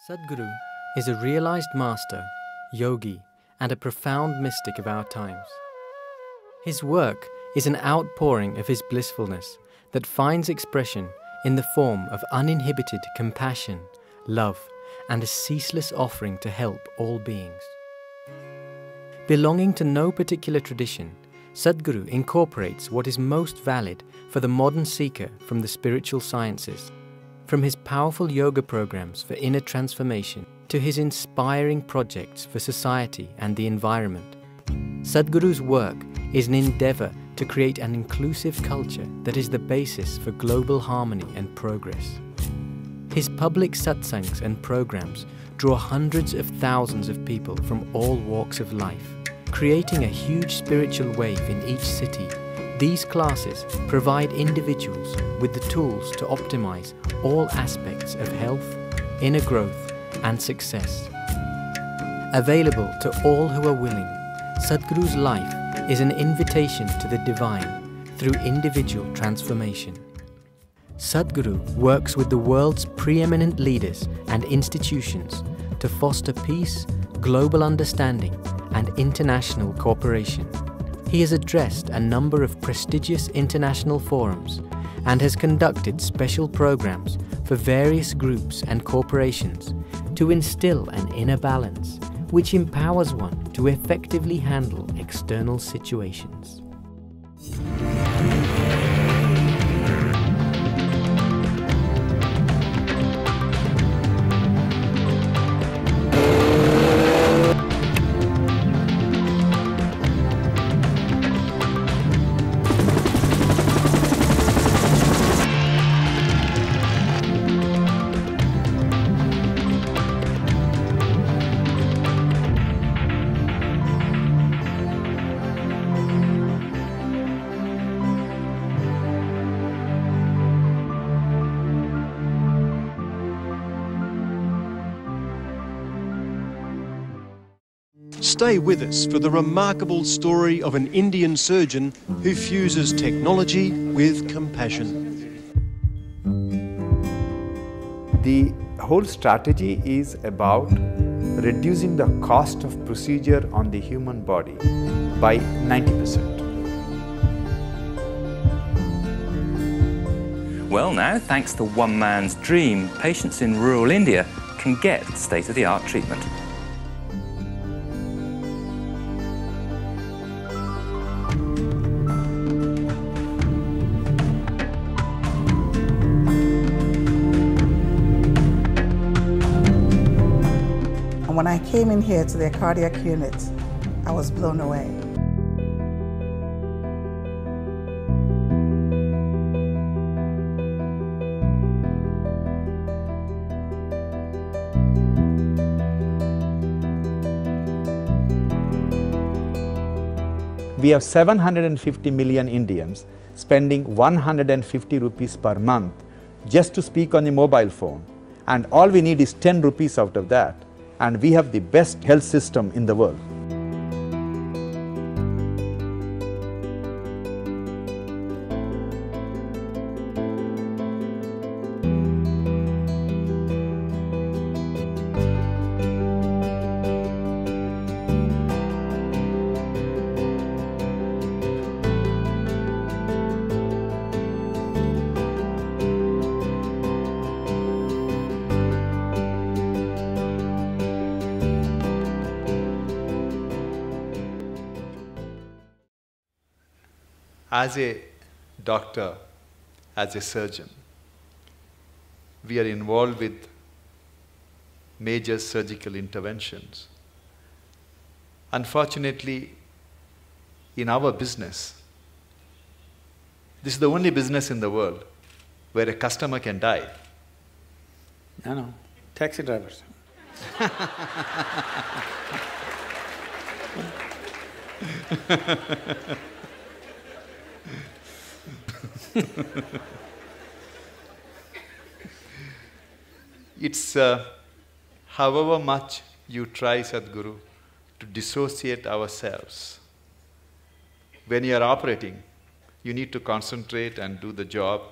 Sadhguru is a realized master, yogi, and a profound mystic of our times. His work is an outpouring of his blissfulness that finds expression in the form of uninhibited compassion, love, and a ceaseless offering to help all beings. Belonging to no particular tradition, Sadhguru incorporates what is most valid for the modern seeker from the spiritual sciences, from his powerful yoga programs for inner transformation to his inspiring projects for society and the environment. Sadhguru's work is an endeavor to create an inclusive culture that is the basis for global harmony and progress. His public satsangs and programs draw hundreds of thousands of people from all walks of life, creating a huge spiritual wave in each city. These classes provide individuals with the tools to optimize all aspects of health, inner growth, and success. Available to all who are willing, Sadhguru's life is an invitation to the divine through individual transformation. Sadhguru works with the world's preeminent leaders and institutions to foster peace, global understanding, and international cooperation. He has addressed a number of prestigious international forums and has conducted special programs for various groups and corporations to instill an inner balance which empowers one to effectively handle external situations. Stay with us for the remarkable story of an Indian surgeon who fuses technology with compassion. The whole strategy is about reducing the cost of procedure on the human body by 90%. Well now, thanks to one man's dream, patients in rural India can get state-of-the-art treatment. When I came in here to their cardiac unit, I was blown away. We have 750 million Indians spending 150 rupees per month just to speak on the mobile phone, and all we need is 10 rupees out of that, and we have the best health system in the world. As a doctor, as a surgeon, we are involved with major surgical interventions. Unfortunately, in our business, this is the only business in the world where a customer can die. No, taxi drivers. It's however much you try, Sadhguru, to dissociate ourselves. When you are operating, you need to concentrate and do the job,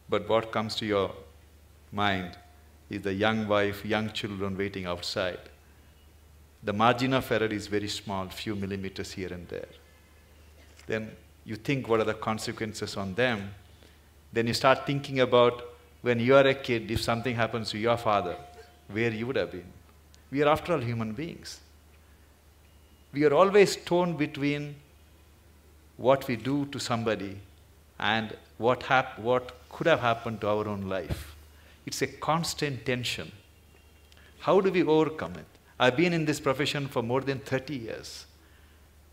but what comes to your mind is the young wife, young children waiting outside. The margin of error is very small, few millimeters here and there. Then you think what are the consequences on them. Then you start thinking about when you are a kid, if something happens to your father, where you would have been. We are after all human beings. We are always torn between what we do to somebody and what could have happened to our own life. It's a constant tension. How do we overcome it? I've been in this profession for more than 30 years.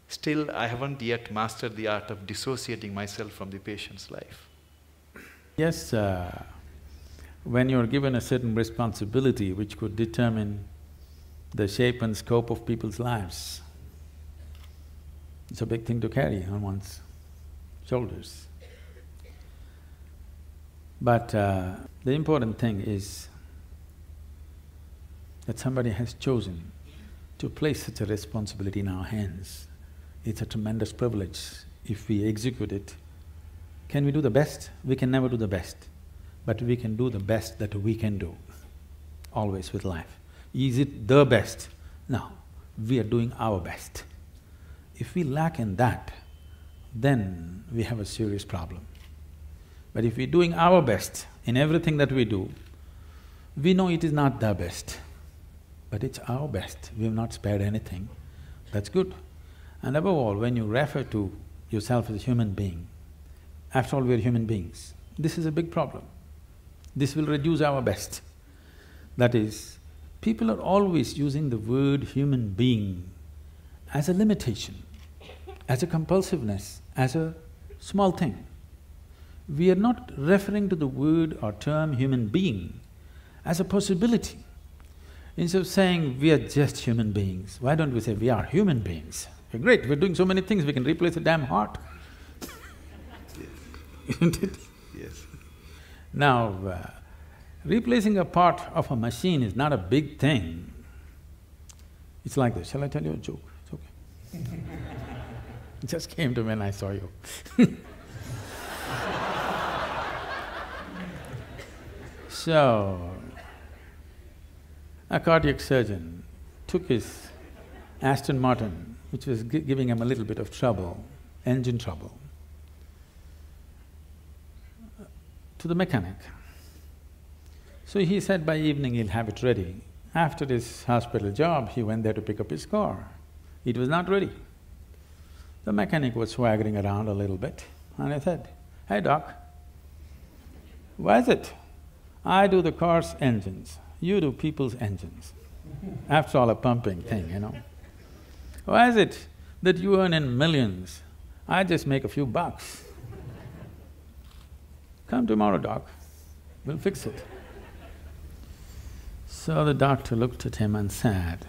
Still, I haven't yet mastered the art of dissociating myself from the patient's life. Yes, when you're given a certain responsibility which could determine the shape and scope of people's lives, it's a big thing to carry on one's shoulders. But the important thing is that somebody has chosen to place such a responsibility in our hands. It's a tremendous privilege if we execute it. Can we do the best? We can never do the best, but we can do the best that we can do, always with life. Is it the best? No, we are doing our best. If we lack in that, then we have a serious problem. But if we're doing our best in everything that we do, we know it is not the best, but it's our best. We have not spared anything. That's good. And above all, when you refer to yourself as a human being, after all, we're human beings. This is a big problem. This will reduce our best. That is, people are always using the word human being as a limitation, as a compulsiveness, as a small thing. We are not referring to the word or term human being as a possibility. Instead of saying we are just human beings, why don't we say we are human beings? We're great, we're doing so many things, we can replace a damn heart. Isn't it? Yes. Now, replacing a part of a machine is not a big thing. It's like this, shall I tell you a joke? It's okay. It just came to me when I saw you. So, a cardiac surgeon took his Aston Martin, which was giving him a little bit of trouble, engine trouble, to the mechanic. So he said by evening he'll have it ready. After his hospital job, he went there to pick up his car. It was not ready. The mechanic was swaggering around a little bit, and I said, "Hey doc, why is it I do the car's engines, you do people's engines? After all, a pumping thing, you know. Why is it that you earn in millions, I just make a few bucks? Come tomorrow, doc, we'll fix it." So the doctor looked at him and said,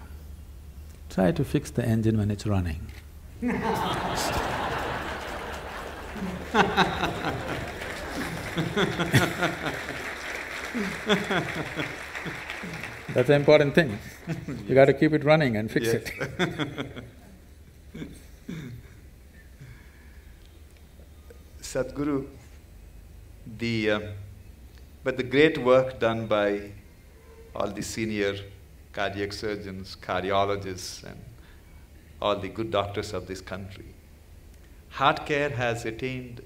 "Try to fix the engine when it's running." That's the important thing. You got to keep it running and fix it. Sadhguru, but the great work done by all the senior cardiac surgeons, cardiologists, and all the good doctors of this country, heart care has attained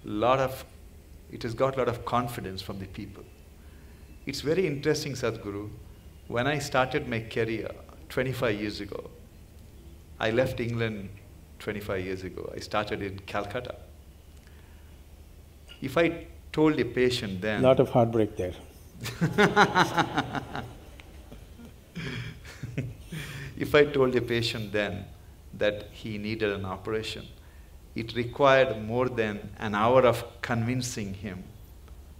it has got a lot of confidence from the people. It's very interesting, Sadhguru, when I started my career 25 years ago, I left England 25 years ago, I started in Calcutta. If I told a patient then… Lot of heartbreak there. If I told a patient then that he needed an operation, it required more than an hour of convincing him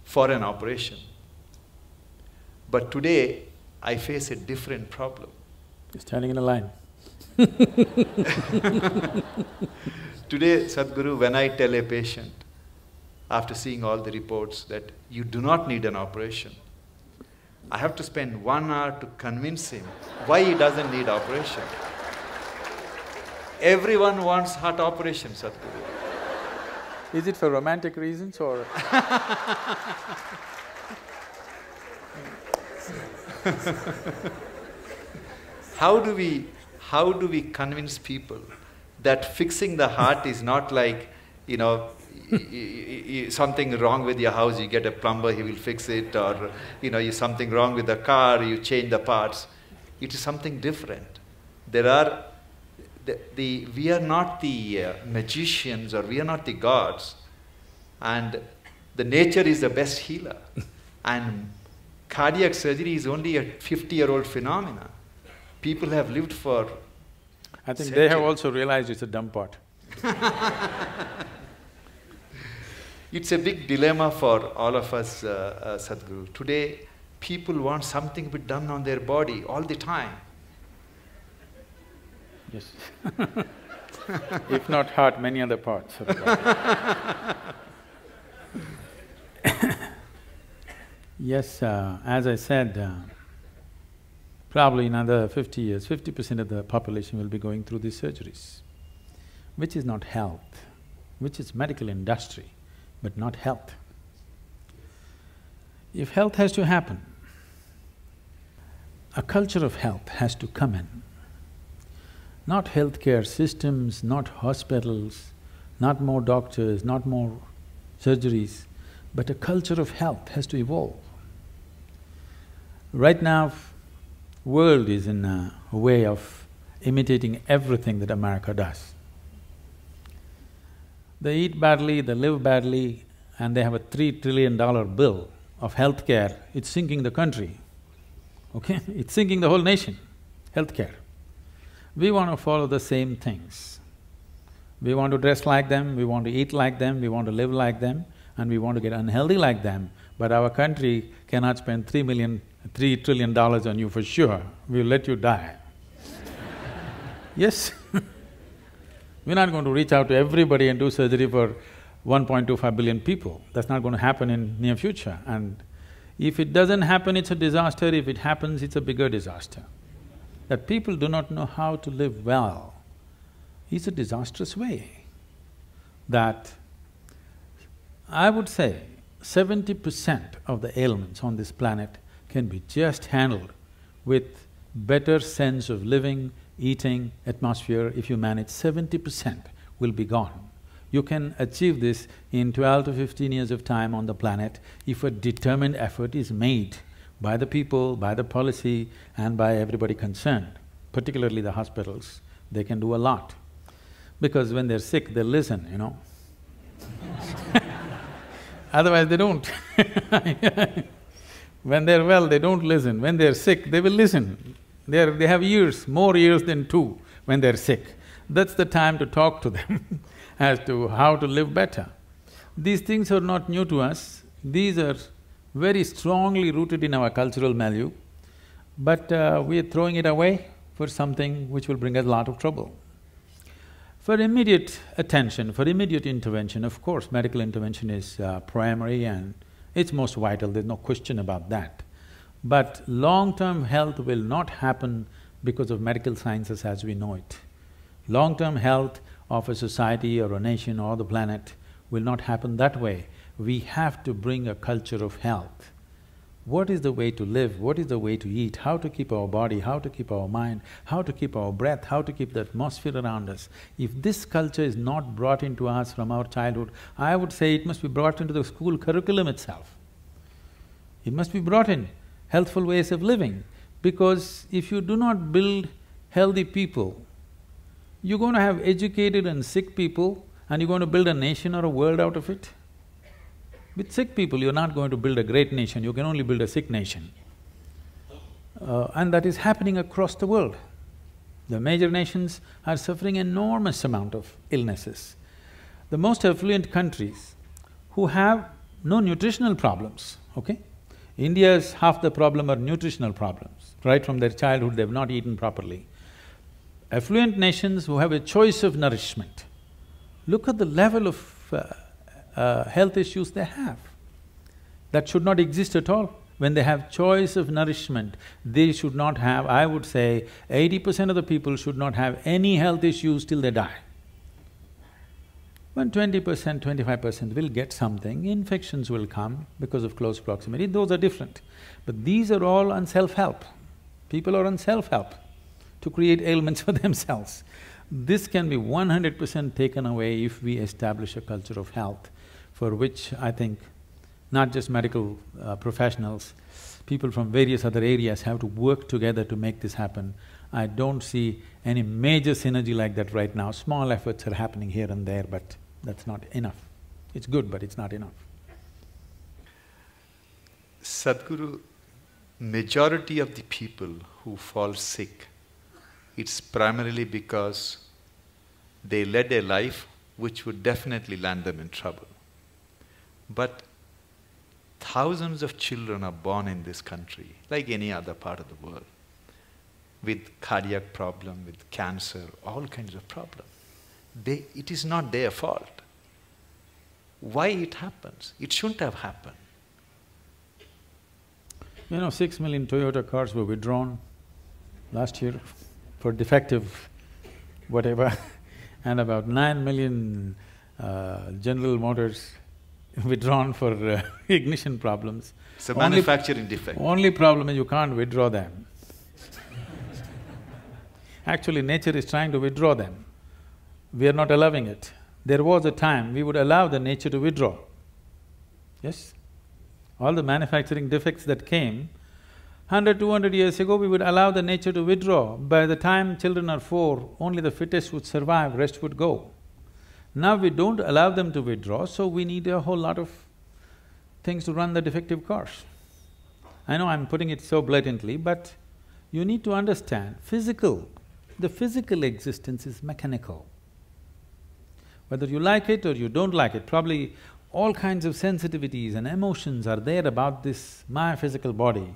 for an operation. But today, I face a different problem. You're standing in a line. Today, Sadhguru, when I tell a patient, after seeing all the reports, that you do not need an operation, I have to spend 1 hour to convince him why he doesn't need operation. Everyone wants heart operation, Sadhguru. Is it for romantic reasons or… How do we convince people that fixing the heart is not like, something wrong with your house, you get a plumber, he will fix it, or something wrong with the car, you change the parts. It is something different. We are not the magicians, or we are not the gods, and the nature is the best healer. And cardiac surgery is only a 50-year-old phenomenon. People have lived for I think centuries. they have also realized it's a dumb pot. It's a big dilemma for all of us, Sadhguru. Today, people want something to be done on their body all the time. Yes. If not heart, many other parts of the body. Yes, as I said, probably in another 50 years, 50% of the population will be going through these surgeries, which is not health, which is medical industry, but not health. If health has to happen, a culture of health has to come in. Not healthcare systems, not hospitals, not more doctors, not more surgeries, but a culture of health has to evolve. Right now, world is in a way of imitating everything that America does. They eat badly, they live badly, and they have a $3 trillion bill of healthcare. It's sinking the country, okay? It's sinking the whole nation, healthcare. We want to follow the same things. We want to dress like them, we want to eat like them, we want to live like them, and we want to get unhealthy like them, but our country cannot spend $3 trillion on you for sure. We'll let you die. Yes. We're not going to reach out to everybody and do surgery for 1.25 billion people. That's not going to happen in near future. And if it doesn't happen, it's a disaster. If it happens, it's a bigger disaster. That people do not know how to live well is a disastrous way. That I would say 70% of the ailments on this planet can be just handled with better sense of living, eating, atmosphere. If you manage, 70% will be gone. You can achieve this in 12 to 15 years of time on the planet if a determined effort is made by the people, by the policy and by everybody concerned, particularly the hospitals. They can do a lot. Because when they're sick, they listen, Otherwise they don't. When they're well, they don't listen. When they're sick, they will listen. They have ears, more ears than two when they're sick. That's the time to talk to them as to how to live better. These things are not new to us, these are very strongly rooted in our cultural milieu, but we are throwing it away for something which will bring us a lot of trouble. For immediate attention, for immediate intervention, of course, medical intervention is primary and it's most vital, there's no question about that. But long-term health will not happen because of medical sciences as we know it. Long-term health of a society or a nation or the planet will not happen that way. We have to bring a culture of health. What is the way to live? What is the way to eat? How to keep our body? How to keep our mind? How to keep our breath? How to keep the atmosphere around us? If this culture is not brought into us from our childhood, I would say it must be brought into the school curriculum itself. It must be brought in, healthful ways of living, because if you do not build healthy people, you're going to have educated and sick people and you're going to build a nation or a world out of it. With sick people, you're not going to build a great nation, you can only build a sick nation. And that is happening across the world. The major nations are suffering enormous amount of illnesses. The most affluent countries who have no nutritional problems, okay? India's half the problem are nutritional problems. Right from their childhood, they've not eaten properly. Affluent nations who have a choice of nourishment, look at the level of health issues they have. That should not exist at all. When they have choice of nourishment, they should not have, I would say, 80% of the people should not have any health issues till they die. When 20%, 25% will get something, infections will come because of close proximity, those are different. But these are all on self-help. People are on self-help to create ailments for themselves. This can be 100% taken away if we establish a culture of health, for which I think not just medical professionals, people from various other areas have to work together to make this happen. I don't see any major synergy like that right now. Small efforts are happening here and there, but that's not enough. It's good, but it's not enough. Sadhguru, majority of the people who fall sick, it's primarily because they led a life which would definitely land them in trouble. But thousands of children are born in this country, like any other part of the world, with cardiac problem, with cancer, all kinds of problems. It is not their fault. Why it happens? It shouldn't have happened. 6 million Toyota cars were withdrawn last year for defective whatever and about 9 million General Motors withdrawn for ignition problems. It's a manufacturing defect. Only problem is you can't withdraw them. Actually, nature is trying to withdraw them. We are not allowing it. There was a time we would allow the nature to withdraw. Yes? All the manufacturing defects that came, 100, 200 years ago, we would allow the nature to withdraw. By the time children are 4, only the fittest would survive, rest would go. Now we don't allow them to withdraw, so we need a whole lot of things to run the defective cars. I know I'm putting it so blatantly, but you need to understand, the physical existence is mechanical. Whether you like it or you don't like it, probably all kinds of sensitivities and emotions are there about this, my physical body.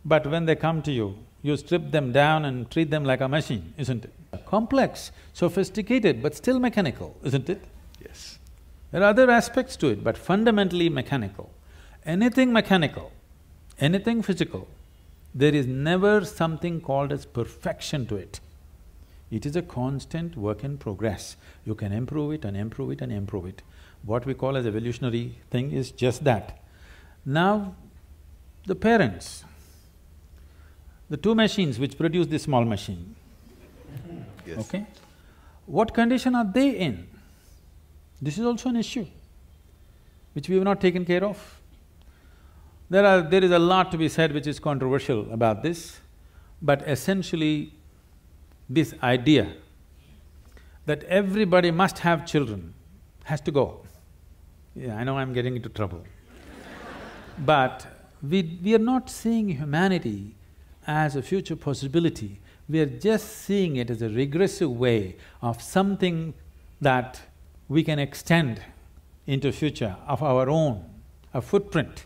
But when they come to you, you strip them down and treat them like a machine, isn't it? Complex, sophisticated, but still mechanical, isn't it? Yes. There are other aspects to it, but fundamentally mechanical. Anything mechanical, anything physical, there is never something called as perfection to it. It is a constant work in progress. You can improve it and improve it and improve it. What we call as evolutionary thing is just that. Now, the parents, the two machines which produce this small machine, Yes. okay? What condition are they in? This is also an issue which we have not taken care of. There is a lot to be said which is controversial about this, but essentially this idea that everybody must have children has to go. Yeah, I know I'm getting into trouble. But we are not seeing humanity as a future possibility, we are just seeing it as a regressive way of something that we can extend into future of our own, a footprint.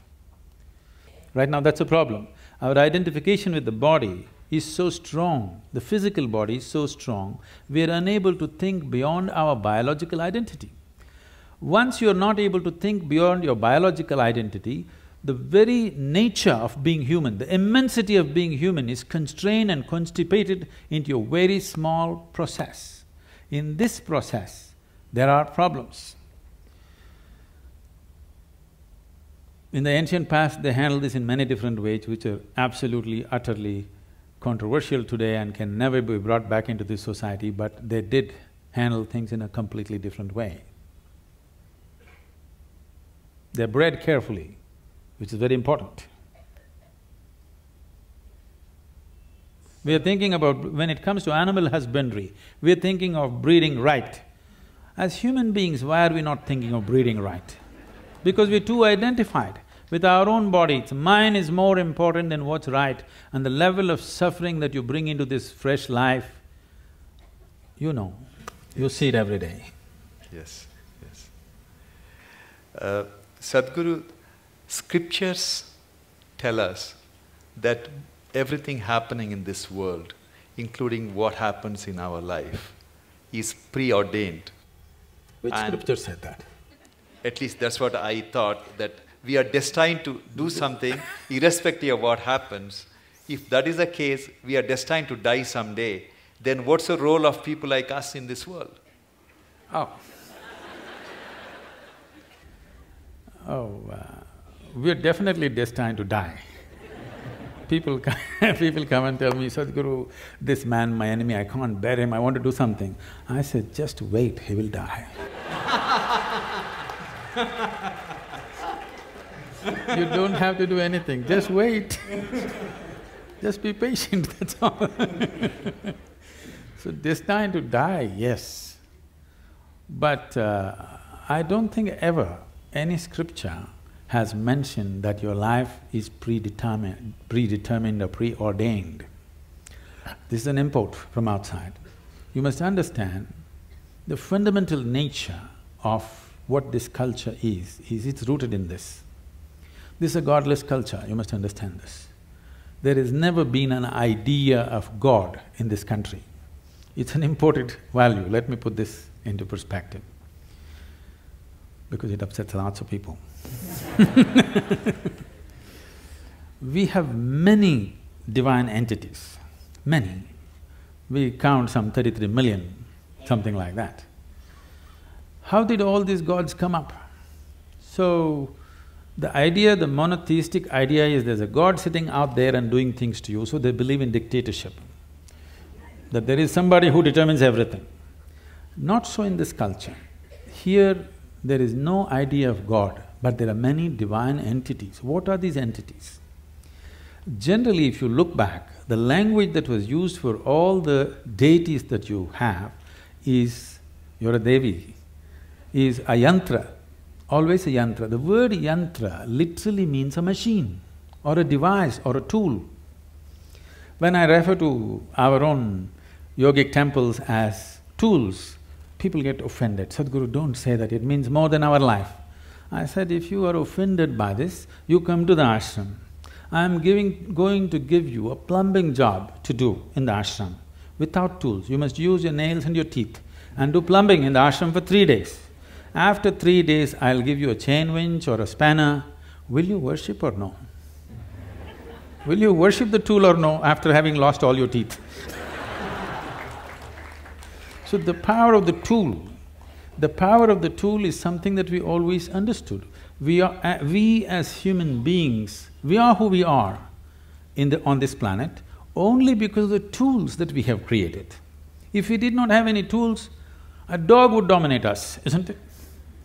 Right now that's a problem. Our identification with the body is so strong, the physical body is so strong, we are unable to think beyond our biological identity. Once you are not able to think beyond your biological identity, the very nature of being human, the immensity of being human is constrained and constipated into a very small process. In this process, there are problems. In the ancient past, they handled this in many different ways, which are absolutely, utterly controversial today and can never be brought back into this society, but they did handle things in a completely different way. They're bred carefully, which is very important. We are thinking about, when it comes to animal husbandry, we are thinking of breeding right. As human beings, why are we not thinking of breeding right? Because we're too identified with our own bodies. Mine is more important than what's right, and the level of suffering that you bring into this fresh life, you know, you see it every day. Yes, yes. Sadhguru, scriptures tell us that everything happening in this world, including what happens in our life, is preordained. Which scripture said that? At least that's what I thought, that we are destined to do something irrespective of what happens. If that is the case, we are destined to die someday, then what's the role of people like us in this world? Oh. Oh, we're definitely destined to die. People come and tell me, Sadhguru, this man, my enemy, I can't bear him, I want to do something. I said, just wait, he will die. You don't have to do anything, just wait. Just be patient, that's all. So destined to die, yes. But I don't think ever any scripture has mentioned that your life is predetermined or preordained. This is an import from outside. You must understand the fundamental nature of what this culture is it's rooted in this. This is a godless culture, you must understand this. There has never been an idea of God in this country. It's an imported value, let me put this into perspective, because it upsets lots of people. We have many divine entities, many. We count some 33 million, something like that. How did all these gods come up? So, the idea, the monotheistic idea is there's a God sitting out there and doing things to you, so they believe in dictatorship, that there is somebody who determines everything. Not so in this culture. Here, there is no idea of God, but there are many divine entities. What are these entities? Generally, if you look back, the language that was used for all the deities that you have is, you're a Devi, is a yantra, always a yantra. The word yantra literally means a machine or a device or a tool. When I refer to our own yogic temples as tools, people get offended. Sadhguru, don't say that, it means more than our life. I said, if you are offended by this, you come to the ashram. I'm going to give you a plumbing job to do in the ashram without tools. You must use your nails and your teeth and do plumbing in the ashram for 3 days. After 3 days, I'll give you a chain winch or a spanner. Will you worship or no? Will you worship the tool or no after having lost all your teeth? So the power of the tool is something that we always understood. We as human beings, we are who we are on this planet only because of the tools that we have created. If we did not have any tools, a dog would dominate us, isn't it?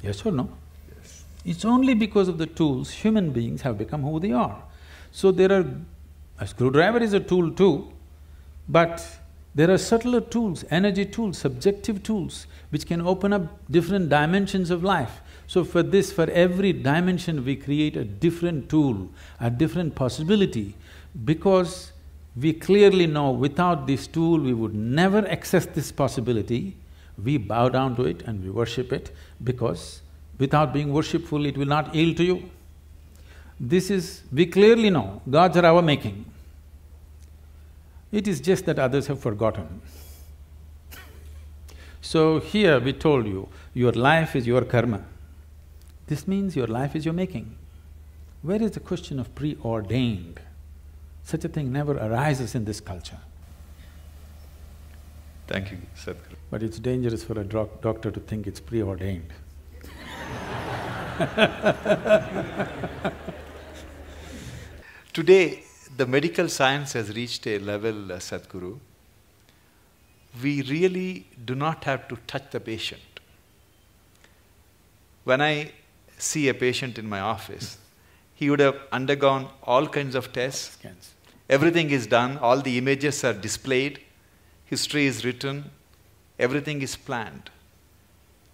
Yes or no? Yes. It's only because of the tools human beings have become who they are. So a screwdriver is a tool too, but there are subtler tools, energy tools, subjective tools, which can open up different dimensions of life. So for every dimension we create a different tool, a different possibility, because we clearly know without this tool we would never access this possibility. We bow down to it and we worship it, because without being worshipful it will not yield to you. We clearly know gods are our making. It is just that others have forgotten. So here we told you, your life is your karma. This means your life is your making. Where is the question of preordained? Such a thing never arises in this culture. Thank you, Sadhguru. But it's dangerous for a doctor to think it's preordained. Today, the medical science has reached a level, Sadhguru, we really do not have to touch the patient. When I see a patient in my office, he would have undergone all kinds of tests. Scans. Everything is done, all the images are displayed, history is written, everything is planned.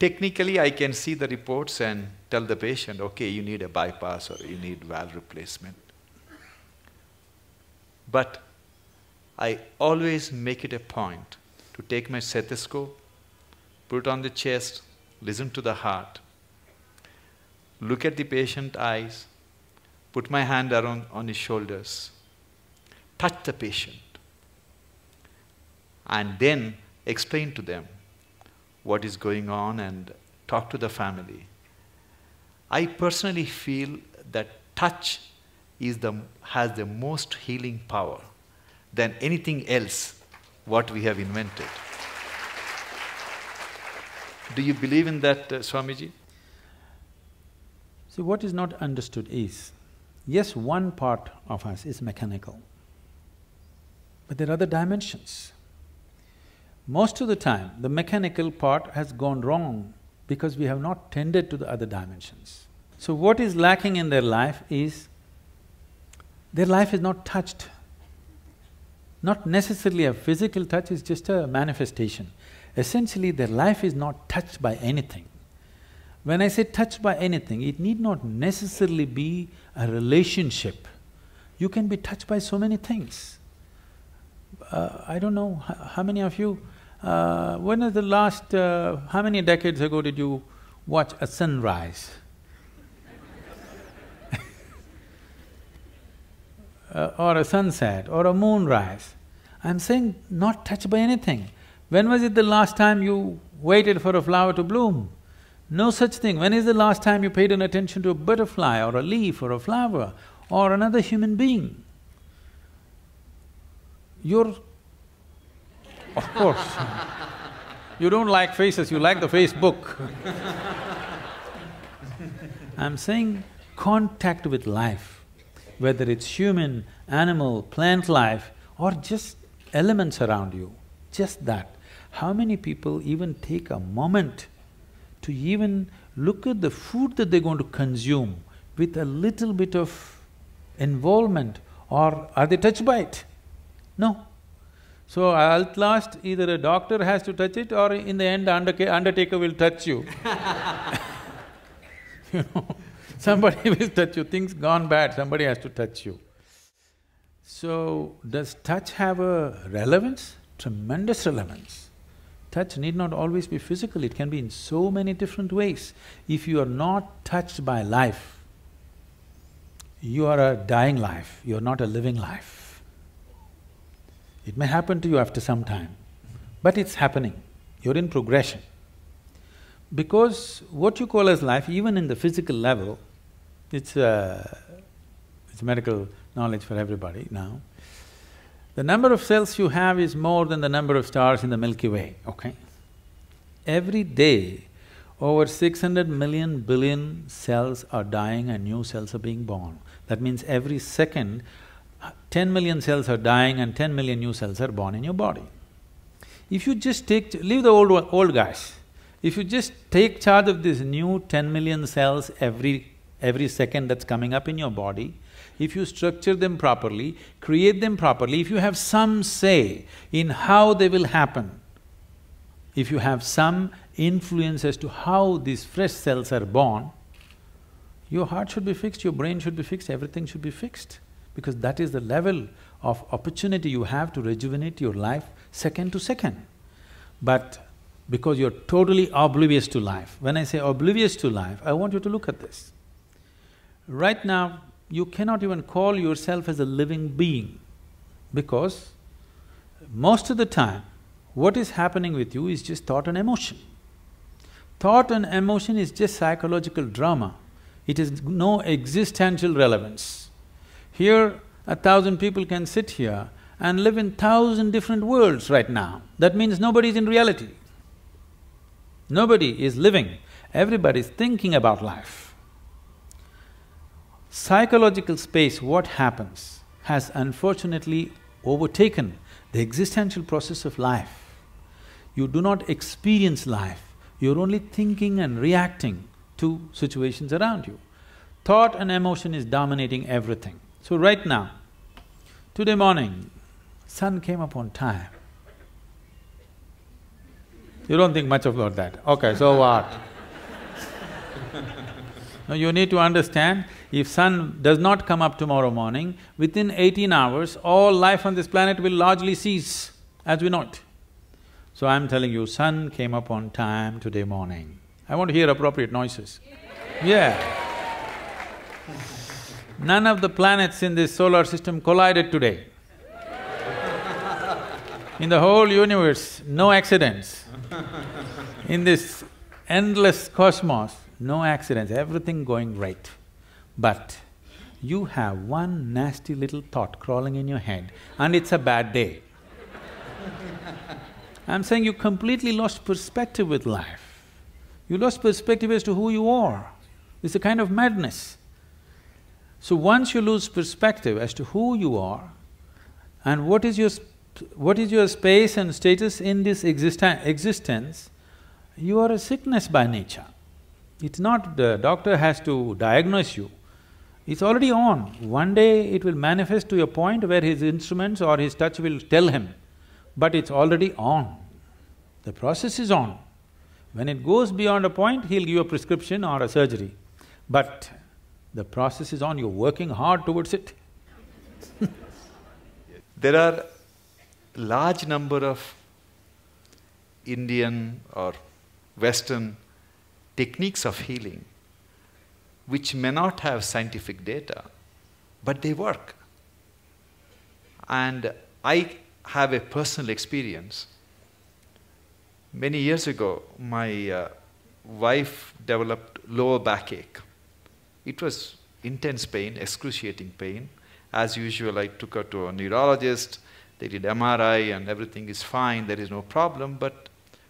Technically, I can see the reports and tell the patient, okay, you need a bypass or you need valve replacement. But I always make it a point to take my stethoscope, put it on the chest, listen to the heart, look at the patient's eyes, put my hand on his shoulders, touch the patient, and then explain to them what is going on and talk to the family. I personally feel that touch has the most healing power than anything else what we have invented. Do you believe in that, Swamiji? See, what is not understood is, yes, one part of us is mechanical, but there are other dimensions. Most of the time, the mechanical part has gone wrong because we have not tended to the other dimensions. So what is lacking in their life is, their life is not touched. Not necessarily a physical touch, is just a manifestation. Essentially, their life is not touched by anything. When I say touched by anything, it need not necessarily be a relationship. You can be touched by so many things. I don't know how many of you… when was the last… how many decades ago did you watch a sunrise? Or a sunset, or a moonrise. I'm saying not touched by anything. When was it the last time you waited for a flower to bloom? No such thing. When is the last time you paid an attention to a butterfly or a leaf or a flower or another human being? You're… of course, you don't like faces, you like the Facebook. I'm saying contact with life, whether it's human, animal, plant life or just elements around you, just that. How many people even take a moment to even look at the food that they're going to consume with a little bit of involvement, or are they touched by it? No. So at last, either a doctor has to touch it or in the end, undertaker will touch you. You know, somebody will touch you, things gone bad, somebody has to touch you. So, does touch have a relevance? Tremendous relevance. Touch need not always be physical, it can be in so many different ways. If you are not touched by life, you are a dying life, you are not a living life. It may happen to you after some time, but it's happening, you're in progression. Because what you call as life, even in the physical level, it's medical knowledge for everybody now. The number of cells you have is more than the number of stars in the Milky Way, okay? Every day, over 600 million billion cells are dying and new cells are being born. That means every second, 10 million cells are dying and 10 million new cells are born in your body. If you just leave the old guys, if you just take charge of this new 10 million cells every second that's coming up in your body, if you structure them properly, create them properly, if you have some say in how they will happen, if you have some influence as to how these fresh cells are born, your heart should be fixed, your brain should be fixed, everything should be fixed. Because that is the level of opportunity you have to rejuvenate your life second to second. But because you're totally oblivious to life, when I say oblivious to life, I want you to look at this. Right now, you cannot even call yourself as a living being because most of the time, what is happening with you is just thought and emotion. Thought and emotion is just psychological drama. It has no existential relevance. Here, 1,000 people can sit here and live in 1,000 different worlds right now. That means nobody is in reality. Nobody is living, everybody is thinking about life. Psychological space, what happens, has unfortunately overtaken the existential process of life. You do not experience life, you're only thinking and reacting to situations around you. Thought and emotion is dominating everything. So right now, today morning, sun came up on time. You don't think much about that, okay, so what? Now you need to understand, if sun does not come up tomorrow morning, within 18 hours, all life on this planet will largely cease as we know it. So I'm telling you, sun came up on time today morning. I want to hear appropriate noises. Yeah. None of the planets in this solar system collided today. In the whole universe, no accidents. In this endless cosmos, no accidents, everything going great. But you have one nasty little thought crawling in your head and it's a bad day. I'm saying you completely lost perspective with life. You lost perspective as to who you are. It's a kind of madness. So once you lose perspective as to who you are and what is your space and status in this existence, you are a sickness by nature. It's not the doctor has to diagnose you, it's already on. One day it will manifest to a point where his instruments or his touch will tell him, but it's already on. The process is on. When it goes beyond a point, he'll give you a prescription or a surgery. But the process is on, you're working hard towards it. There are large number of Indian or Western techniques of healing which may not have scientific data, but they work. And I have a personal experience. Many years ago, my wife developed lower backache. It was intense pain, excruciating pain. As usual, I took her to a neurologist. They did MRI and everything is fine, there is no problem, but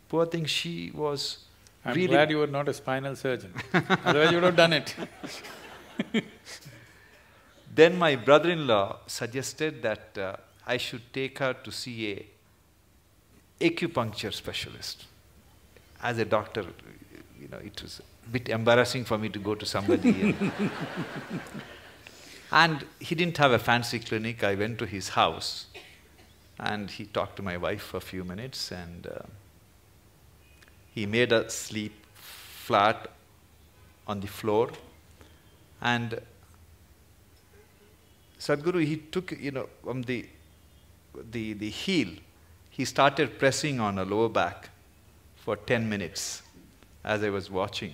poor thing, she was I'm glad you were not a spinal surgeon, otherwise you would have done it. Then my brother-in-law suggested that I should take her to see a acupuncture specialist. As a doctor, you know, it was a bit embarrassing for me to go to somebody. And he didn't have a fancy clinic. I went to his house and he talked to my wife for a few minutes and he made her sleep flat on the floor. And Sadhguru, he took, you know, from the heel, he started pressing on her lower back for 10 minutes as I was watching.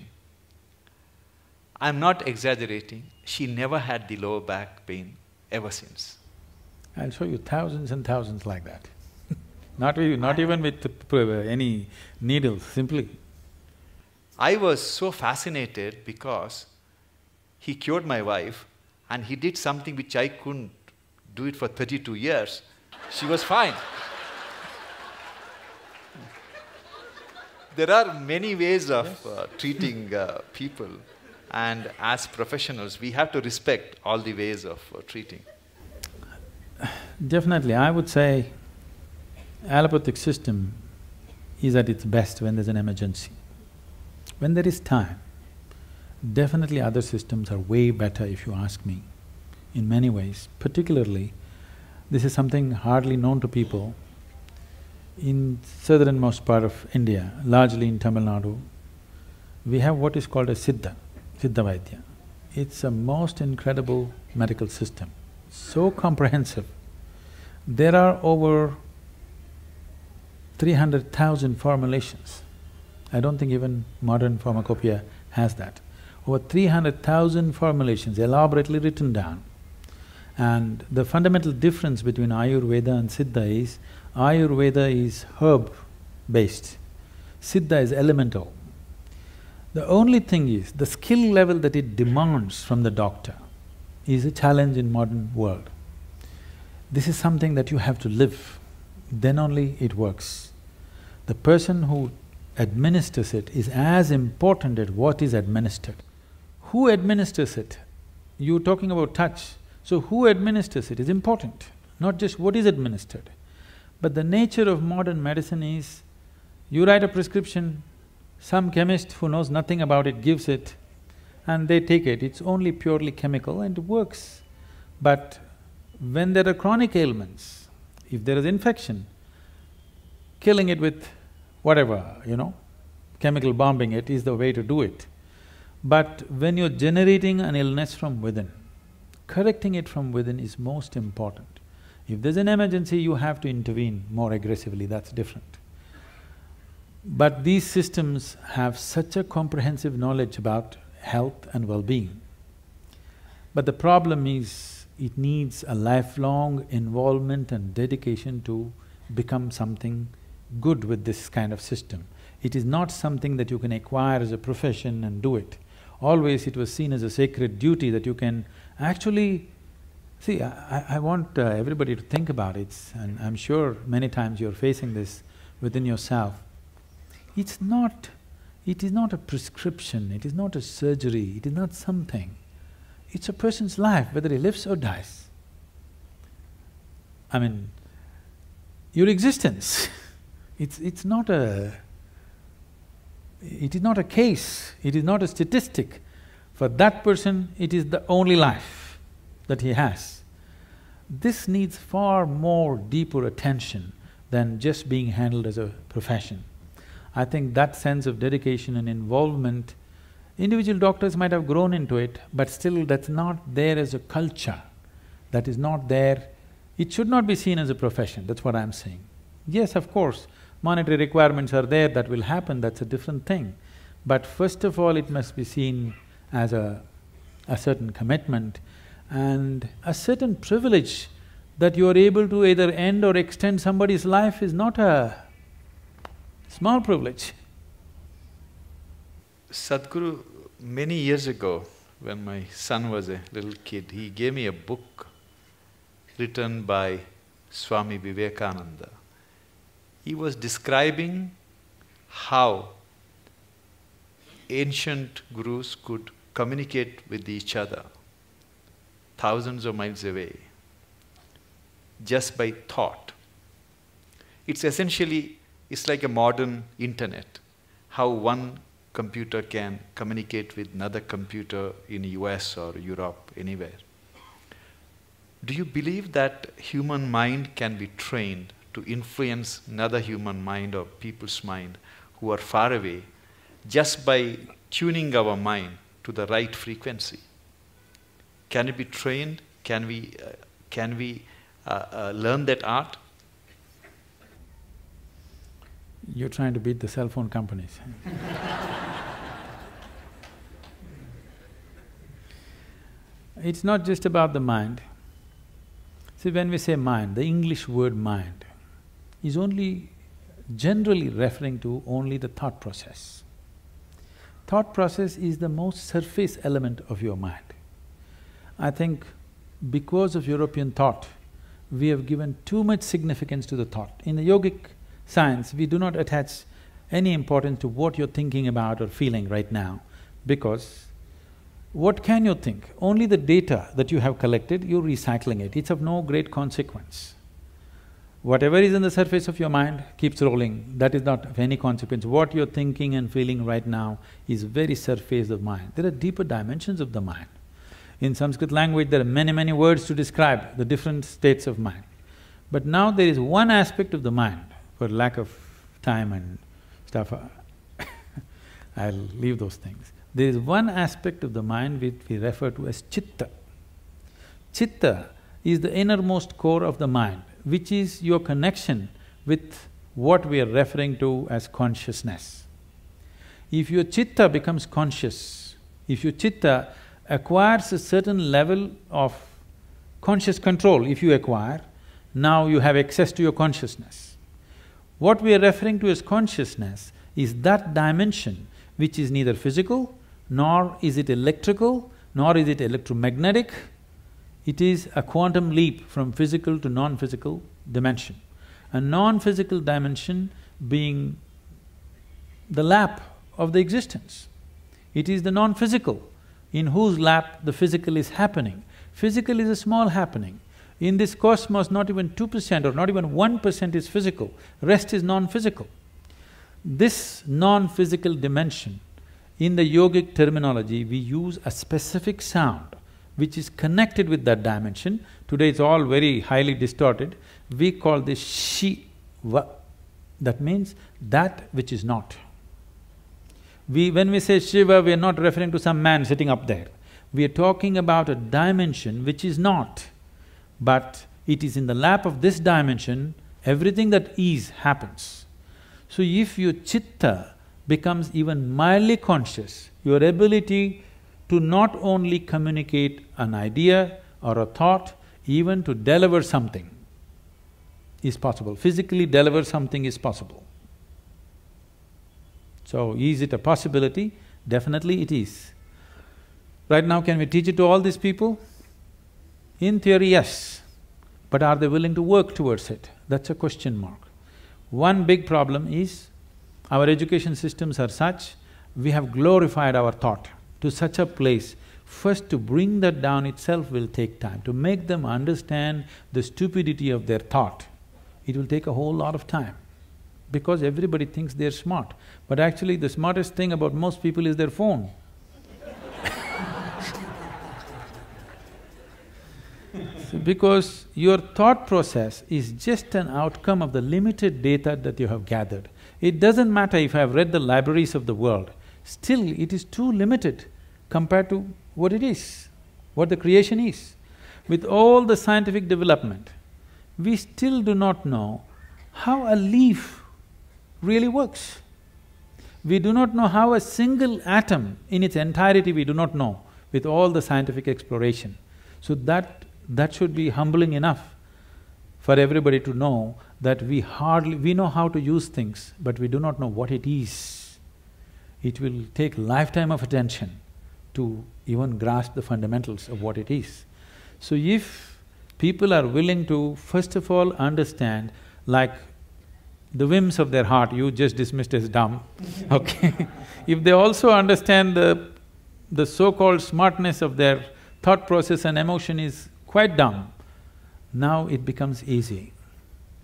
I'm not exaggerating, she never had the lower back pain ever since. I'll show you thousands and thousands like that. Not even with any needles, simply. I was so fascinated because he cured my wife and he did something which I couldn't do it for 32 years. She was fine. There are many ways of treating people, and as professionals, we have to respect all the ways of treating. Definitely, I would say allopathic system is at its best when there's an emergency. When there is time, definitely other systems are way better if you ask me, in many ways. Particularly, this is something hardly known to people. In southernmost part of India, largely in Tamil Nadu, we have what is called a Siddha Vaidya. It's a most incredible medical system, so comprehensive. There are over 300,000 formulations. I don't think even modern pharmacopoeia has that. Over 300,000 formulations elaborately written down. And the fundamental difference between Ayurveda and Siddha is, Ayurveda is herb-based, Siddha is elemental. The only thing is, the skill level that it demands from the doctor is a challenge in modern world. This is something that you have to live, then only it works. The person who administers it is as important as what is administered. Who administers it? You're talking about touch, so who administers it is important, not just what is administered. But the nature of modern medicine is, you write a prescription, some chemist who knows nothing about it gives it, and they take it. It's only purely chemical and it works. But when there are chronic ailments, if there is infection, killing it with whatever, you know, chemical bombing it is the way to do it. But when you're generating an illness from within, correcting it from within is most important. If there's an emergency, you have to intervene more aggressively, that's different. But these systems have such a comprehensive knowledge about health and well-being. But the problem is, it needs a lifelong involvement and dedication to become something good with this kind of system. It is not something that you can acquire as a profession and do it. Always it was seen as a sacred duty that you can actually… See, I want everybody to think about it, and I'm sure many times you're facing this within yourself. It's not It is not a prescription, it is not a surgery, it is not something. It's a person's life, whether he lives or dies. I mean, your existence, it's not a… it is not a case, it is not a statistic. For that person, it is the only life that he has. This needs far more deeper attention than just being handled as a profession. I think that sense of dedication and involvement, individual doctors might have grown into it, but still that's not there as a culture. That is not there. It should not be seen as a profession, that's what I'm saying. Yes, of course, monetary requirements are there, that will happen, that's a different thing. But first of all, it must be seen as a certain commitment and a certain privilege that you are able to either end or extend somebody's life is not a small privilege. Sadhguru, many years ago, when my son was a little kid, he gave me a book written by Swami Vivekananda. He was describing how ancient gurus could communicate with each other thousands of miles away just by thought. It's essentially… it's like a modern internet, how one computer can communicate with another computer in US or Europe, anywhere. Do you believe that human mind can be trained to influence another human mind or people's mind who are far away just by tuning our mind to the right frequency? Can it be trained? Can we learn that art? You're trying to beat the cell phone companies. It's not just about the mind. See, when we say mind, the English word mind is only generally referring to only the thought process. Thought process is the most surface element of your mind. I think because of European thought, we have given too much significance to the thought. In the yogic science, we do not attach any importance to what you're thinking about or feeling right now, because what can you think? Only the data that you have collected, you're recycling it, it's of no great consequence. Whatever is in the surface of your mind keeps rolling, that is not of any consequence. What you're thinking and feeling right now is very surface of mind. There are deeper dimensions of the mind. In Sanskrit language, there are many words to describe the different states of mind. But now there is one aspect of the mind, for lack of time and stuff, I'll leave those things. There is one aspect of the mind which we refer to as chitta. Chitta is the innermost core of the mind, which is your connection with what we are referring to as consciousness. If your chitta becomes conscious, if your chitta acquires a certain level of conscious control, if you acquire, now you have access to your consciousness. What we are referring to as consciousness is that dimension which is neither physical, nor is it electrical, nor is it electromagnetic. It is a quantum leap from physical to non-physical dimension. A non-physical dimension being the lap of the existence. It is the non-physical in whose lap the physical is happening. Physical is a small happening. In this cosmos, not even 2% or not even 1% is physical, rest is non-physical. This non-physical dimension, in the yogic terminology, we use a specific sound which is connected with that dimension. Today it's all very highly distorted. We call this Shiva. That means that which is not. When we say Shiva, we are not referring to some man sitting up there. We are talking about a dimension which is not, but it is in the lap of this dimension, everything that is happens. So if your chitta becomes even mildly conscious, your ability to not only communicate an idea or a thought, even to deliver something is possible. Physically deliver something is possible. So, is it a possibility? Definitely it is. Right now, can we teach it to all these people? In theory, yes. But are they willing to work towards it? That's a question mark. One big problem is, our education systems are such we have glorified our thought to such a place. First, to bring that down itself will take time. To make them understand the stupidity of their thought, it will take a whole lot of time. Because everybody thinks they're smart, but actually the smartest thing about most people is their phone. Because your thought process is just an outcome of the limited data that you have gathered. It doesn't matter if I have read the libraries of the world, still it is too limited compared to what it is, what the creation is. With all the scientific development, we still do not know how a leaf really works. We do not know how a single atom in its entirety we do not know with all the scientific exploration. So that should be humbling enough for everybody to know that we know how to use things, but we do not know what it is. It will take lifetime of attention to even grasp the fundamentals of what it is. So if people are willing to first of all understand, like the whims of their heart you just dismissed as dumb, okay? If they also understand the so-called smartness of their thought process and emotion is quite dumb, now it becomes easy.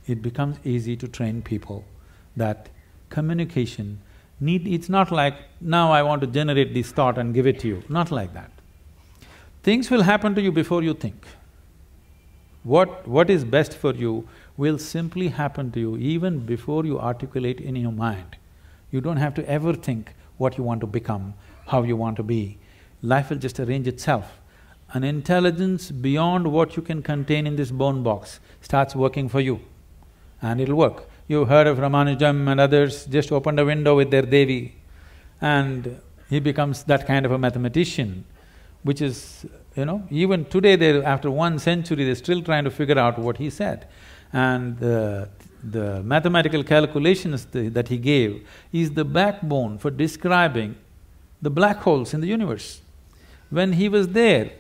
It becomes easy to train people that communication it's not like, now I want to generate this thought and give it to you, not like that. Things will happen to you before you think. What is best for you will simply happen to you even before you articulate in your mind. You don't have to ever think what you want to become, how you want to be. Life will just arrange itself. An intelligence beyond what you can contain in this bone box starts working for you, and it'll work. You've heard of Ramanujam and others, just opened a window with their Devi, and he becomes that kind of a mathematician, which is, even today after 1 century, they're still trying to figure out what he said. And the mathematical calculations that he gave is the backbone for describing the black holes in the universe. When he was there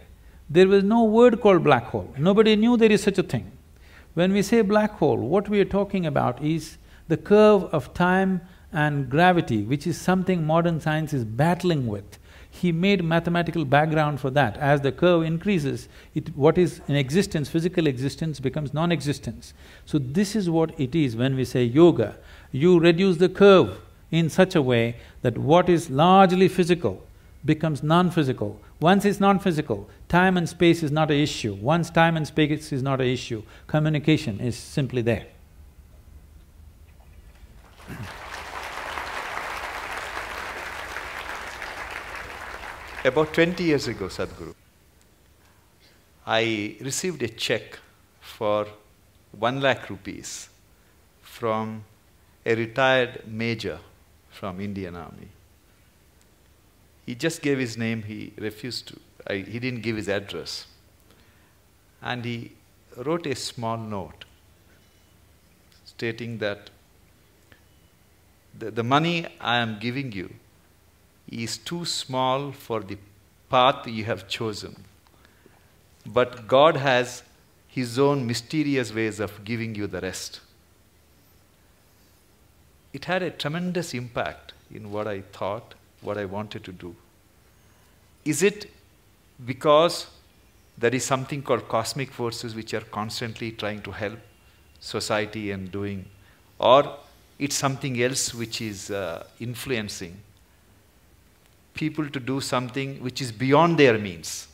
was no word called black hole, nobody knew there is such a thing. When we say black hole, what we are talking about is the curve of time and gravity, which is something modern science is battling with. He made mathematical background for that. As the curve increases, what is in existence, physical existence, becomes non-existence. So this is what it is when we say yoga. You reduce the curve in such a way that what is largely physical becomes non-physical. Once it's non-physical, time and space is not an issue. Once time and space is not an issue, communication is simply there. About 20 years ago, Sadhguru, I received a check for 1 lakh rupees from a retired major from Indian Army. He just gave his name, he refused to, he didn't give his address. And he wrote a small note stating that the money I am giving you is too small for the path you have chosen. But God has His own mysterious ways of giving you the rest. It had a tremendous impact in what I thought, what I wanted to do. Is it because there is something called cosmic forces which are constantly trying to help society and doing, or it's something else which is influencing people to do something which is beyond their means?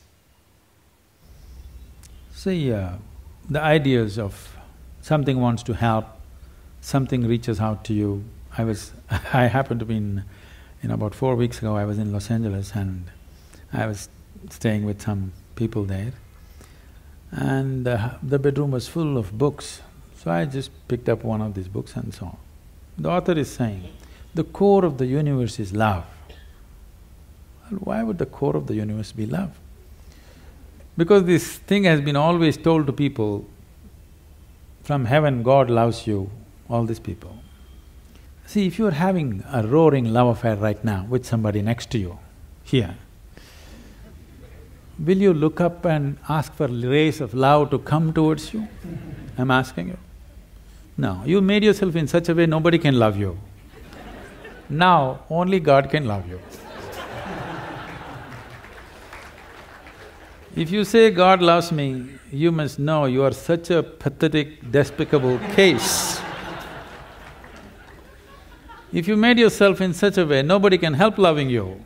See, the ideas of something wants to help, something reaches out to you. I happened to be about 4 weeks ago, I was in Los Angeles and I was staying with some people there. And the bedroom was full of books, so I just picked up one of these books and so on. The author is saying, the core of the universe is love. Well, why would the core of the universe be love? Because this thing has been always told to people, from heaven God loves you, all these people. See, if you're having a roaring love affair right now with somebody next to you, here, will you look up and ask for rays of love to come towards you? I'm asking you. No, you made yourself in such a way nobody can love you. Now, only God can love you. If you say God loves me, you must know you are such a pathetic, despicable case. If you made yourself in such a way, nobody can help loving you.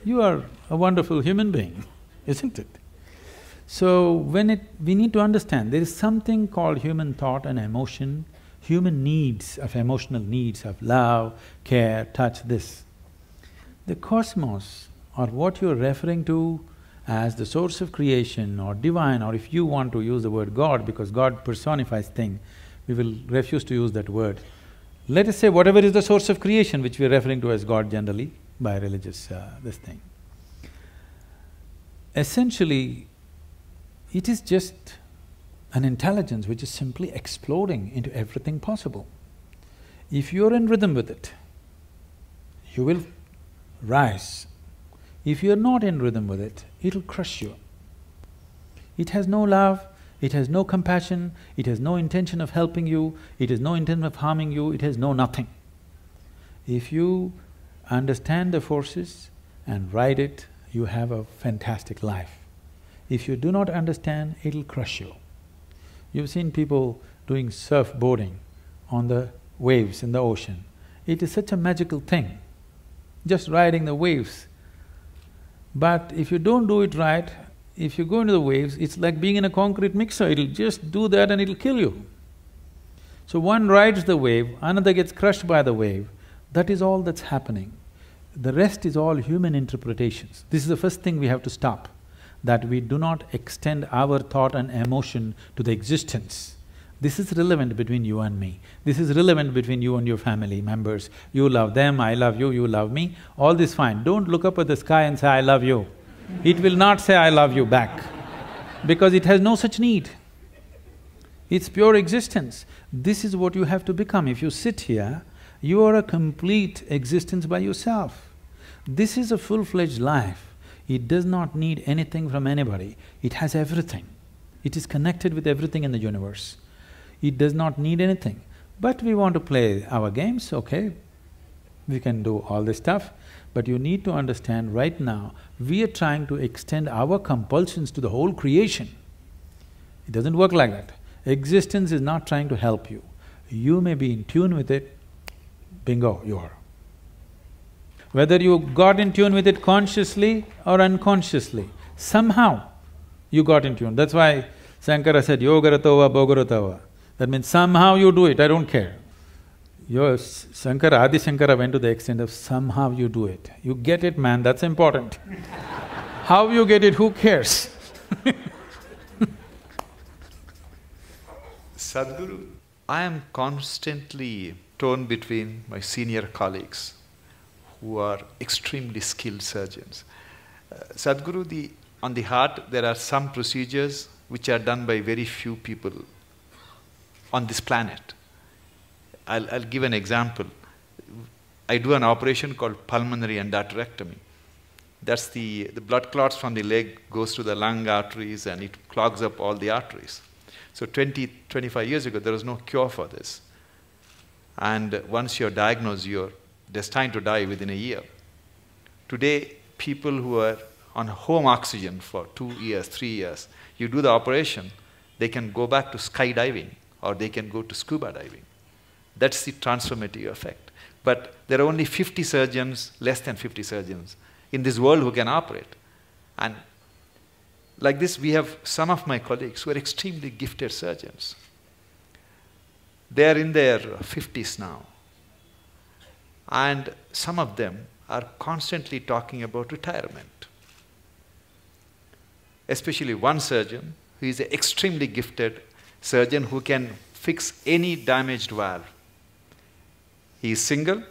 You are a wonderful human being, isn't it? So, we need to understand, there is something called human thought and emotion, human needs, of emotional needs of love, care, touch, this. The cosmos, or what you're referring to as the source of creation or divine, or if you want to use the word God, because God personifies thing, we will refuse to use that word. Let us say whatever is the source of creation, which we are referring to as God generally by religious this thing. Essentially, it is just an intelligence which is simply exploding into everything possible. If you're in rhythm with it, you will rise. If you're not in rhythm with it, it'll crush you. It has no love, it has no compassion, it has no intention of helping you, it has no intent of harming you, it has no nothing. If you understand the forces and ride it, you have a fantastic life. If you do not understand, it'll crush you. You've seen people doing surfboarding on the waves in the ocean. It is such a magical thing, just riding the waves. But if you don't do it right, if you go into the waves, it's like being in a concrete mixer, it'll just do that and it'll kill you. So one rides the wave, another gets crushed by the wave, that is all that's happening. The rest is all human interpretations. This is the first thing we have to stop, that we do not extend our thought and emotion to the existence. This is relevant between you and me. This is relevant between you and your family members. You love them, I love you, you love me, all this fine. Don't look up at the sky and say, I love you. It will not say, I love you back, because it has no such need. It's pure existence. This is what you have to become. If you sit here, you are a complete existence by yourself. This is a full-fledged life. It does not need anything from anybody. It has everything. It is connected with everything in the universe. It does not need anything. But we want to play our games, okay, we can do all this stuff, but you need to understand right now, we are trying to extend our compulsions to the whole creation. It doesn't work like that. Existence is not trying to help you. You may be in tune with it, bingo, you are. Whether you got in tune with it consciously or unconsciously, somehow you got in tune. That's why Shankara said, yogaratava bhogaratava. That means somehow you do it, I don't care. Your Shankara, Adi Shankara went to the extent of somehow you do it. You get it, man, that's important. How you get it, who cares? Sadhguru, I am constantly torn between my senior colleagues who are extremely skilled surgeons. Sadhguru, on the heart, there are some procedures which are done by very few people on this planet. I'll give an example. I do an operation called pulmonary endarterectomy. That's the blood clots from the leg goes to the lung arteries and it clogs up all the arteries. So 25 years ago, there was no cure for this. And once you're diagnosed, you're destined to die within a year. Today, people who are on home oxygen for 2 years, 3 years, you do the operation, they can go back to skydiving or they can go to scuba diving. That's the transformative effect. But there are only 50 surgeons, less than 50 surgeons in this world who can operate. And like this, we have some of my colleagues who are extremely gifted surgeons. They are in their 50s now. And some of them are constantly talking about retirement. Especially one surgeon who is an extremely gifted surgeon who can fix any damaged valve. He is single,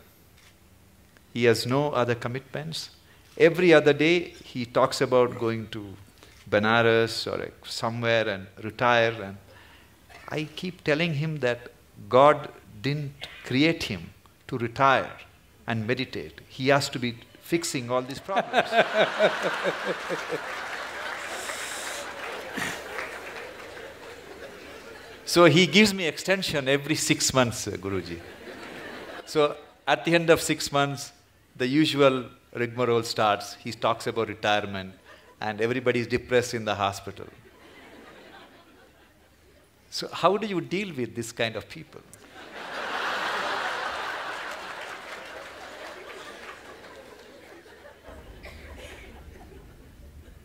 he has no other commitments. Every other day he talks about going to Benares or somewhere and retire, and I keep telling him that God didn't create him to retire and meditate. He has to be fixing all these problems. So he gives me extension every 6 months, Guruji. So at the end of 6 months, the usual rigmarole starts. He talks about retirement and everybody is depressed in the hospital. So how do you deal with this kind of people?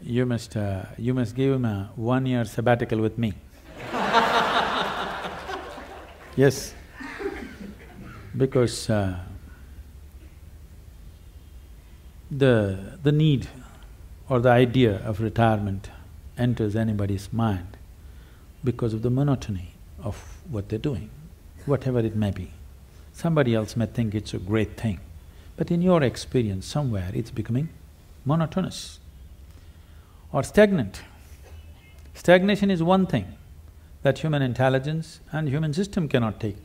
You must give him a 1-year sabbatical with me. Yes, because the need or the idea of retirement enters anybody's mind because of the monotony of what they're doing, whatever it may be. Somebody else may think it's a great thing, but in your experience, somewhere it's becoming monotonous or stagnant. Stagnation is one thing that human intelligence and human system cannot take,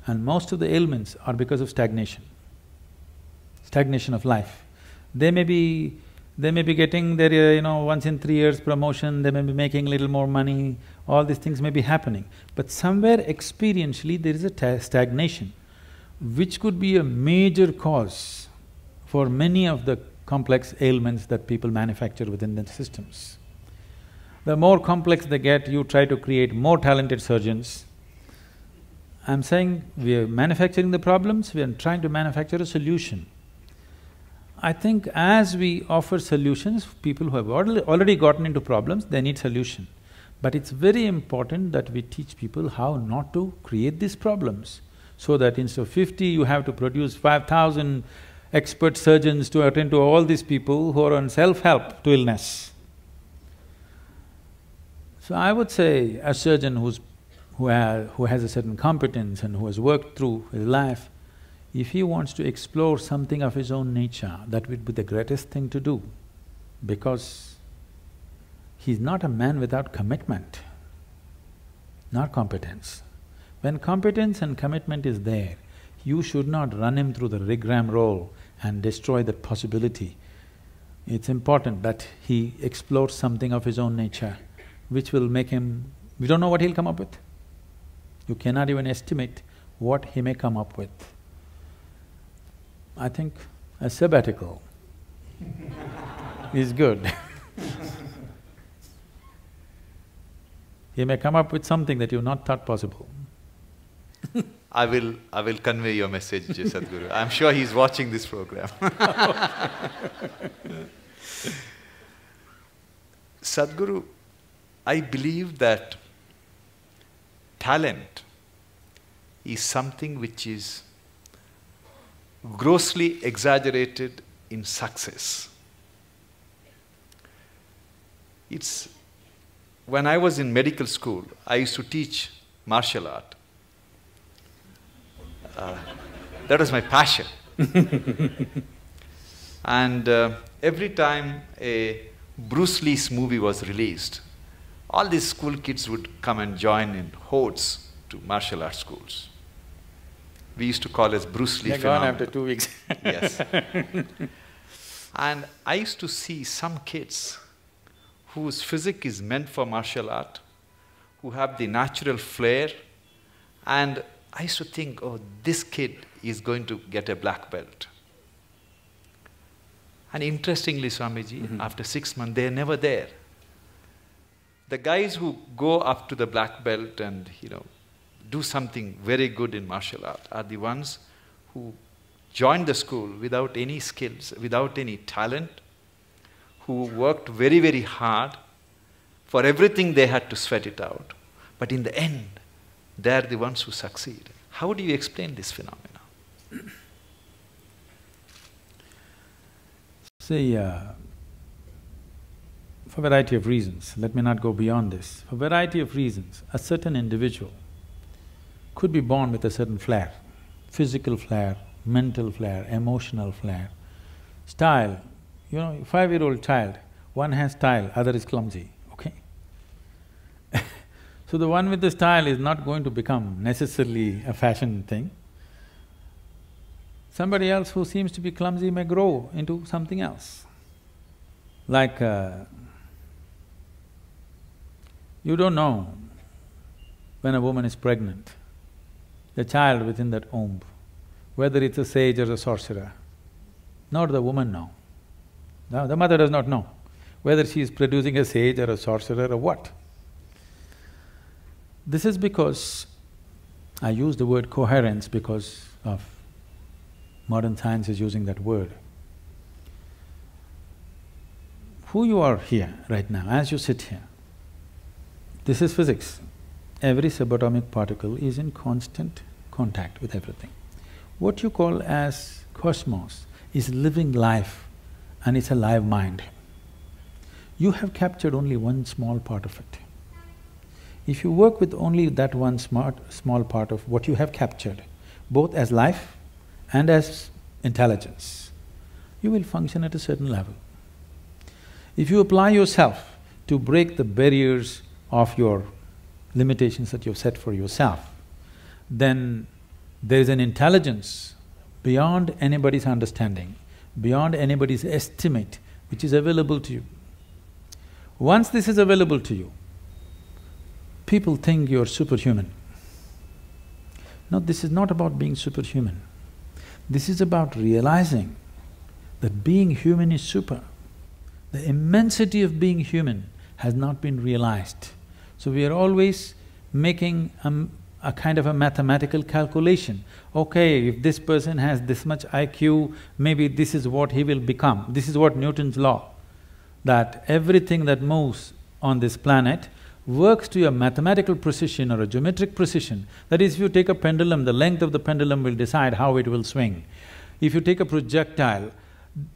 and most of the ailments are because of stagnation of life. They may be getting their, once in 3 years promotion, they may be making a little more money, all these things may be happening. But somewhere experientially there is a stagnation, which could be a major cause for many of the complex ailments that people manufacture within their systems. The more complex they get, you try to create more talented surgeons. I'm saying we are manufacturing the problems, we are trying to manufacture a solution. I think as we offer solutions, people who have already gotten into problems, they need solution. But it's very important that we teach people how not to create these problems, so that instead of 50, you have to produce 5,000 expert surgeons to attend to all these people who are on self-help to illness. So I would say a surgeon who has a certain competence and who has worked through his life, if he wants to explore something of his own nature, that would be the greatest thing to do, because he's not a man without commitment, not competence. When competence and commitment is there, you should not run him through the rigmarole and destroy that possibility. It's important that he explores something of his own nature, which will make him… we don't know what he'll come up with. You cannot even estimate what he may come up with. I think a sabbatical is good. He may come up with something that you've not thought possible. I will convey your message, Sadhguru. I'm sure he's watching this program. Sadhguru, I believe that talent is something which is grossly exaggerated in success. When I was in medical school, I used to teach martial art. That was my passion. And every time a Bruce Lee's movie was released, all these school kids would come and join in hordes to martial arts schools. We used to call it Bruce Lee phenomenon. They're gone after 2 weeks. Yes. And I used to see some kids whose physique is meant for martial art, who have the natural flair, and I used to think, oh, this kid is going to get a black belt. And interestingly, Swamiji, after 6 months, they're never there. The guys who go up to the black belt and, do something very good in martial art are the ones who joined the school without any skills, without any talent, who worked very, very hard. For everything they had to sweat it out. But in the end, they're the ones who succeed. How do you explain this phenomena? See, for a variety of reasons, let me not go beyond this. For a variety of reasons, a certain individual could be born with a certain flair, physical flair, mental flair, emotional flair, style. 5-year-old child, one has style, other is clumsy, okay? So the one with the style is not going to become necessarily a fashion thing. Somebody else who seems to be clumsy may grow into something else. Like, you don't know when a woman is pregnant, the child within that womb whether it's a sage or a sorcerer. Nor the woman know. No, the mother does not know whether she is producing a sage or a sorcerer or what. This is because I use the word coherence because of modern science is using that word. Who you are here right now, as you sit here, this is physics. Every subatomic particle is in constant contact with everything. What you call as cosmos is living life and it's a live mind. You have captured only one small part of it. If you work with only that one small part of what you have captured, both as life and as intelligence, you will function at a certain level. If you apply yourself to break the barriers of your limitations that you've set for yourself, then there is an intelligence beyond anybody's understanding, beyond anybody's estimate, which is available to you. Once this is available to you, people think you're superhuman. No, this is not about being superhuman. This is about realizing that being human is super. The immensity of being human has not been realized. So we are always making a kind of a mathematical calculation. Okay, if this person has this much IQ, maybe this is what he will become. This is what Newton's law, that everything that moves on this planet works to a mathematical precision or a geometric precision. That is, if you take a pendulum, the length of the pendulum will decide how it will swing. If you take a projectile,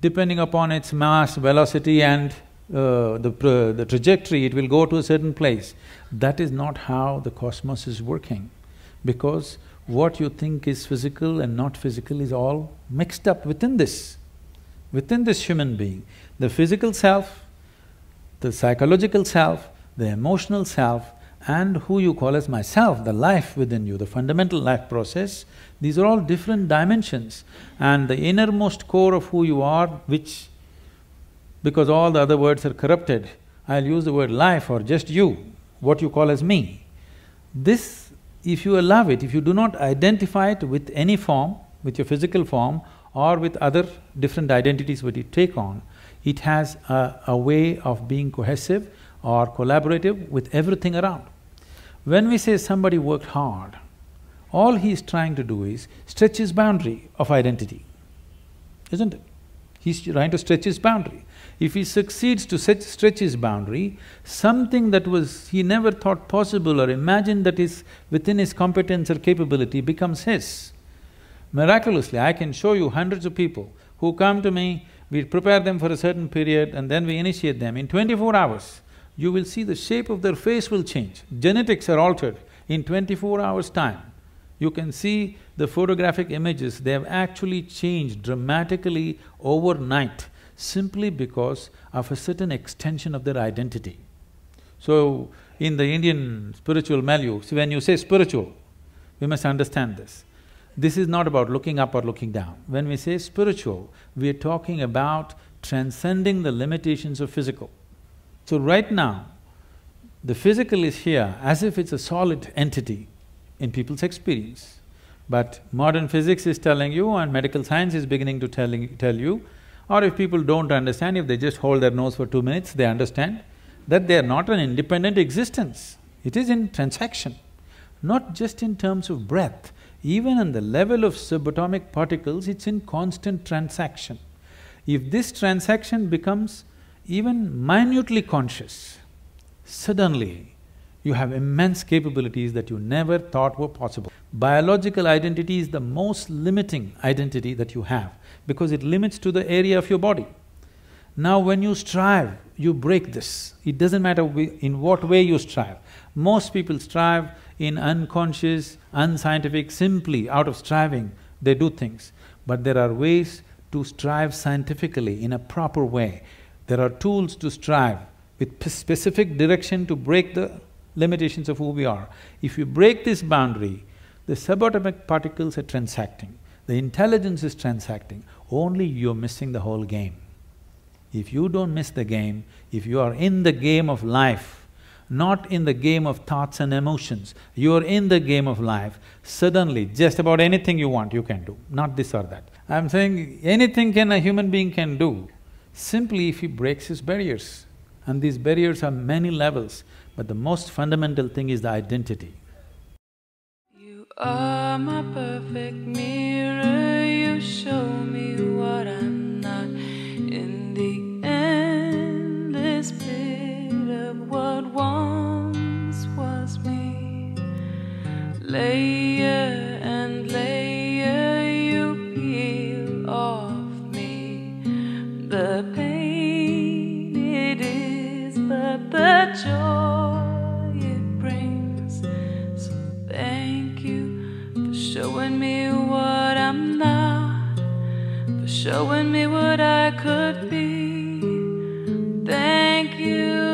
depending upon its mass, velocity and the trajectory, it will go to a certain place. That is not how the cosmos is working, because what you think is physical and not physical is all mixed up within this human being. The physical self, the psychological self, the emotional self, and who you call as myself, the life within you, the fundamental life process, these are all different dimensions. And the innermost core of who you are, which, because all the other words are corrupted, I'll use the word life or just you, what you call as me. This, if you allow it, if you do not identify it with any form, with your physical form or with other different identities what you take on, it has a way of being cohesive or collaborative with everything around. When we say somebody worked hard, all he is trying to do is stretch his boundary of identity, isn't it? He's trying to stretch his boundary. If he succeeds to stretch his boundary, something that was he never thought possible or imagined that is within his competence or capability becomes his. Miraculously, I can show you hundreds of people who come to me, we prepare them for a certain period and then we initiate them. In 24 hours, you will see the shape of their face will change. Genetics are altered in 24 hours' time. You can see the photographic images, they have actually changed dramatically overnight simply because of a certain extension of their identity. So, in the Indian spiritual milieu, so when you say spiritual, we must understand this. This is not about looking up or looking down. When we say spiritual, we are talking about transcending the limitations of physical. So right now, the physical is here as if it's a solid entity in people's experience. But modern physics is telling you and medical science is beginning to tell you, or if people don't understand, if they just hold their nose for 2 minutes, they understand that they are not an independent existence. It is in transaction, not just in terms of breath. Even on the level of subatomic particles, it's in constant transaction. If this transaction becomes even minutely conscious, suddenly you have immense capabilities that you never thought were possible. Biological identity is the most limiting identity that you have because it limits to the area of your body. Now when you strive, you break this. It doesn't matter in what way you strive. Most people strive in unconscious, unscientific, simply out of striving, they do things. But there are ways to strive scientifically in a proper way. There are tools to strive with specific direction to break the limitations of who we are. If you break this boundary, the subatomic particles are transacting, the intelligence is transacting, only you're missing the whole game. If you don't miss the game, if you are in the game of life, not in the game of thoughts and emotions. You're in the game of life. Suddenly, just about anything you want, you can do, not this or that. I'm saying anything a human being can do, simply if he breaks his barriers. And these barriers are many levels, but the most fundamental thing is the identity. You are my perfect mirror, you show me what I'm not. In the endless pit of what once was me, layer and layer you peel off me. The pain it is, but the joy it brings. So thank you for showing me what I'm not, for showing me what I could be. Thank you